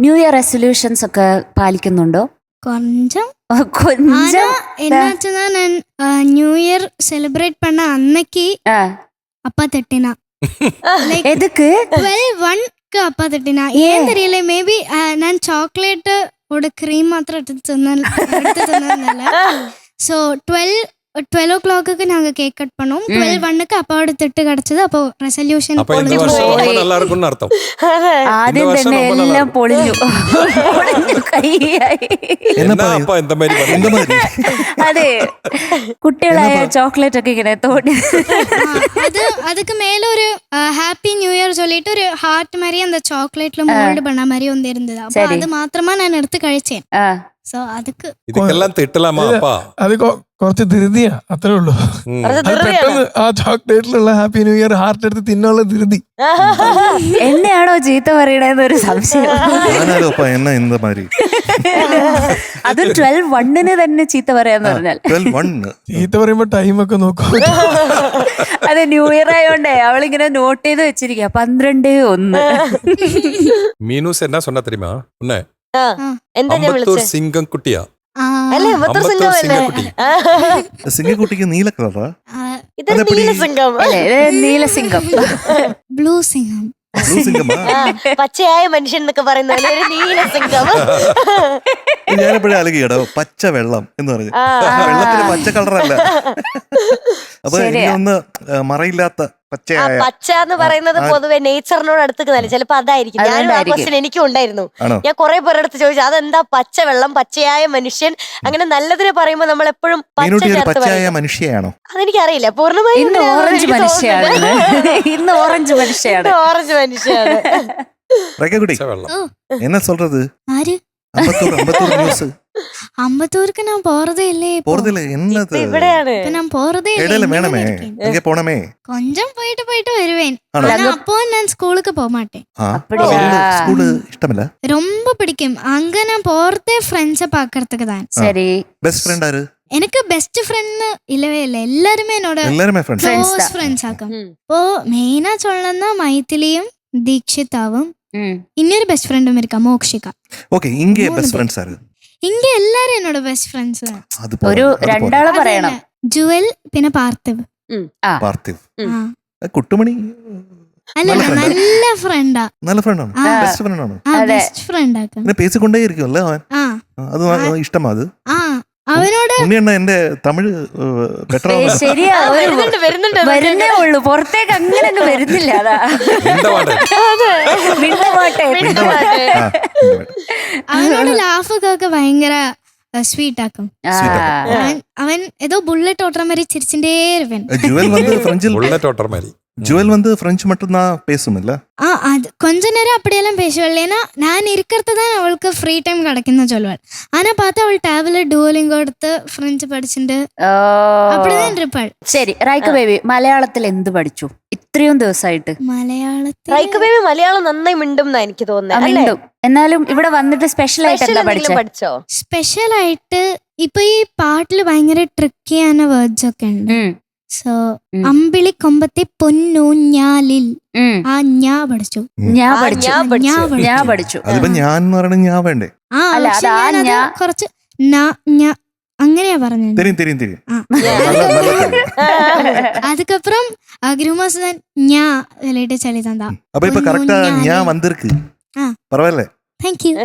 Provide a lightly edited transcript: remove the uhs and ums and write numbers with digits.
New year resolutions ഒക്കെ പാലിക്കുന്നുണ്ടോ? கொஞ்சம். കൊഞ്ചം. என்னாச்சுன்னா நான் நியூ இயர் செலிப்ரேட் பண்ண அன்னைக்கு அப்பா திட்டினா. எதுக்கு? 12-1க்கு அப்பா திட்டினா. ஏன் தெரியல, மேபி நான் சாக்லேட் ஒரு கிரீம் மாத்திரம் எடுத்து தின்னதுனால. ஸோ 12 o'clock நாங்க கேக் கட் பண்ணோம். 12-1க்கு அப்பாவோட திட்டு கிடைச்சது. அப்போ ரெசல்யூஷன் நல்லா இருக்கும்னு அர்த்தம். ആദ്യം തന്നെ എല്ലാം പൊളിഞ്ഞു. அப்பா இந்த மாதிரி അതെ, കുട്ടികളായ ചോക്ലേറ്റ് ഒക്കെ ഇങ്ങനെ തോന്നി. அதுக்கு மேல ஒரு ஹாப்பி நியூ இயர் சொல்லிட்டு ஒரு ஹார்ட் மாதிரி அந்த சாக்லேட்ல மோல்டு பண்ண மாதிரி ஒன்று இருந்தது. அப்போ அது மாத்திரமா நான் எடுத்து കഴിച്ചேன். സോ അതുക്ക് ഇതെല്ലാം തിട്ടലാമാ അപ്പാ? അത് കുറച്ച് ധൃതിയാ, അത്രേ ഉള്ളൂ. പെട്ടെന്ന് ആ ചോക്ലേറ്റിലുള്ള ഹാപ്പി ന്യൂ ഇയർ ഹാർട്ട് എടുത്ത് തിന്നുള്ള ധൃതി. എന്നെയാണോ ചീത്ത പറയണേന്നൊരു സംശയം. അത് 12-1 തന്നെ ചീത്ത പറയാന്ന് പറഞ്ഞാൽ. ചീത്ത പറയുമ്പോ ടൈമൊക്കെ നോക്കും. അതെ, ന്യൂ ഇയർ ആയോണ്ടേ അവളിങ്ങനെ നോട്ട് ചെയ്ത് വെച്ചിരിക്കുക 12-1. മീനൂസ് എന്നാ சொன்னா தெரியுமா? உன்னை എന്താ ഞാൻ വിളിച്ചത്? സിംഗം കുട്ടിയാ അല്ലേ? സിംഗക്കുട്ടി. സിംഗക്കുട്ടിക്ക് നീല കളറാ? ഇതൊരു നീലസിംഗം. നീലസിംഗം, ബ്ലൂ സിംഗം. പച്ചയായ മനുഷ്യൻ എന്നൊക്കെ പറയുന്ന പോലെ ഒരു നീലസിംഗം. ഞാനെപ്പോഴും അലകിയടോ പച്ച വെള്ളം എന്ന് പറഞ്ഞു. വെള്ളത്തിന് പച്ച കളറല്ല. അപ്പൊ എനിക്കൊന്ന് മറയില്ലാത്ത പച്ചയായ പച്ച എന്ന് പറയുന്നത് പൊതുവെ നേച്ചറിനോട് അടുത്ത് ചിലപ്പോ അതായിരിക്കും. ഞാനും ആ ക്വസ്റ്റ്യൻ എനിക്കും ഉണ്ടായിരുന്നു. ഞാൻ കുറെ പേരുടെ അടുത്ത് ചോദിച്ചു അതെന്താ പച്ച വെള്ളം, പച്ചയായ മനുഷ്യൻ, അങ്ങനെ നല്ലതിന് പറയുമ്പോ നമ്മൾ എപ്പോഴും പച്ചയായ മനുഷ്യയാണോ? അതെനിക്കറിയില്ല പൂർണ്ണമായും. ഇന്ന് ഓറഞ്ച് മനുഷ്യയാണ്. ഇന്ന് ഓറഞ്ച് മനുഷ്യയാണ്. ഓറഞ്ച് മനുഷ്യയാണ്. എന്നാ சொல்றது? ആര്? അമ്പത്തൂർ ന്യൂസ്. അമ്പത്തൂർക്ക് ഞാൻ പോറതേ ഇല്ലേ. എന്നത് ഇവിടെയാണ് ഞാൻ പോറതേ വേണമേ പോണമേ. കൊഞ്ചം പോയിട്ട് വരുവേൻ. அப்போ நான் ஸ்கூலுக்கு போக மாட்டேன். ஸ்கூல் இஷ்டமில்ல? ரொம்ப பிடிக்கும். அங்க நான் போறதே ஃப்ரெண்ட்ஸை பாக்குறதுக்கு தான். சரி, பெஸ்ட் ஃப்ரெண்ட் ஆரு? எனக்கு பெஸ்ட் ஃப்ரெண்ட் இல்லவே இல்லை. எல்லாருமே என்னோட க்ளோஸ் ഫ്രണ്ട്സ് ആക്കും. இப்போ மெயினா சொல்லணும்னா மைத்திலியும் தீக்ஷிதாவும் இன்னொரு பெஸ்ட் ஃப்ரெண்டும் இருக்கா, மோக்ஷிகா. ஓகே, இங்கே பெஸ்ட் ஃப்ரெண்ட்ஸ் ஆரு? ഇങ്ങ എല്ലാരും എന്നോട് ബെസ്റ്റ് ഫ്രണ്ട്സ്. ഒരു രണ്ടാളെ പറയണം. ജുവൽ, പിന്നെ പാർത്ഥിവ്. കുട്ടുമണി അല്ല, നല്ല ഫ്രണ്ടാ. നല്ല ഫ്രണ്ടാണ്, ബെസ്റ്റ് ഫ്രണ്ടാണ്. ബെസ്റ്റ് ഫ്രണ്ട് ആക്കാം. പേസിക്കൊണ്ടേ ഇരിക്കുമല്ലേ അവൻ. അത് ഇഷ്ടമാ. അത് അവനോട് ഉണ്ണിയണ്ണ എന്റെ തമിഴ് ശരിയാ, വരുന്നേ ഉള്ളൂ, പുറത്തേക്ക് അങ്ങനെ അങ്ങ് വരുന്നില്ല. അതാ അവനോട് ലാഫൊക്കെ ഭയങ്കര സ്വീറ്റ് ആക്കും. അവൻ ഏതോ ബുള്ളറ്റ് ഓട്ടർ മാതിരി ചിരിച്ചിട്ടേ ഇരുവൻ. ஜுவல் வந்து பிரெஞ்சு மட்டும் தான் பேசும் இல்ல? அது கொஞ்ச நேரம் அப்படியெல்லாம் பேசுவாள். ஏன்னா நான் இருக்கிறது தான் அவளுக்கு ഫ്രീ ടൈം കിടക്കുന്ന ചൊല്ലുവാൾ. ആനാ பார்த்தா അവൾ ടാബില് ഡുവലിംഗ് എടുത്ത് ഫ്രഞ്ച് പഠിച്ചിട്ട് அப்படிதான் இருப்பாள். ശരി, റൈക്ക ബേബി മലയാളത്തിൽ എന്ത് പഠിച്ചു ഇത്രയും ദിവസമായിട്ട്? മലയാളത്തിൽ റൈക്ക ബേബി മലയാളം നന്നായി മിണ്ടും എന്നാ എനിക്ക് തോന്നുന്നത്. എന്നാലും ഇവിടെ വന്നിട്ട് സ്പെഷ്യൽ ആയിട്ട് എന്താ പഠിച്ചോ? സ്പെഷ്യൽ ആയിട്ട് ഇപ്പൊ ഈ പാട്ടില് ഭയങ്കര ട്രിക്കിயான വേർഡ്സ് ഒക്കെ ഉണ്ട്. സോ അമ്പിളി കൊമ്പത്തെ പൊന്നൂഞ്ഞാലിൽ ആ ഞാ പഠിച്ചു. അതിപ്പോ ഞാൻ എന്ന് പറയണ ഞാൻ വേണ്ടേ? കുറച്ച് അങ്ങനെയാ പറഞ്ഞത്. அதுக்கப்புறம் அக்ருமாசன் ஞா ரிலேட்டட் சொல்லி தந்தா. அப்ப இப்ப கரெக்ட்டா ஞா வந்திருக்கு. பரவாயில்லை. Thank you.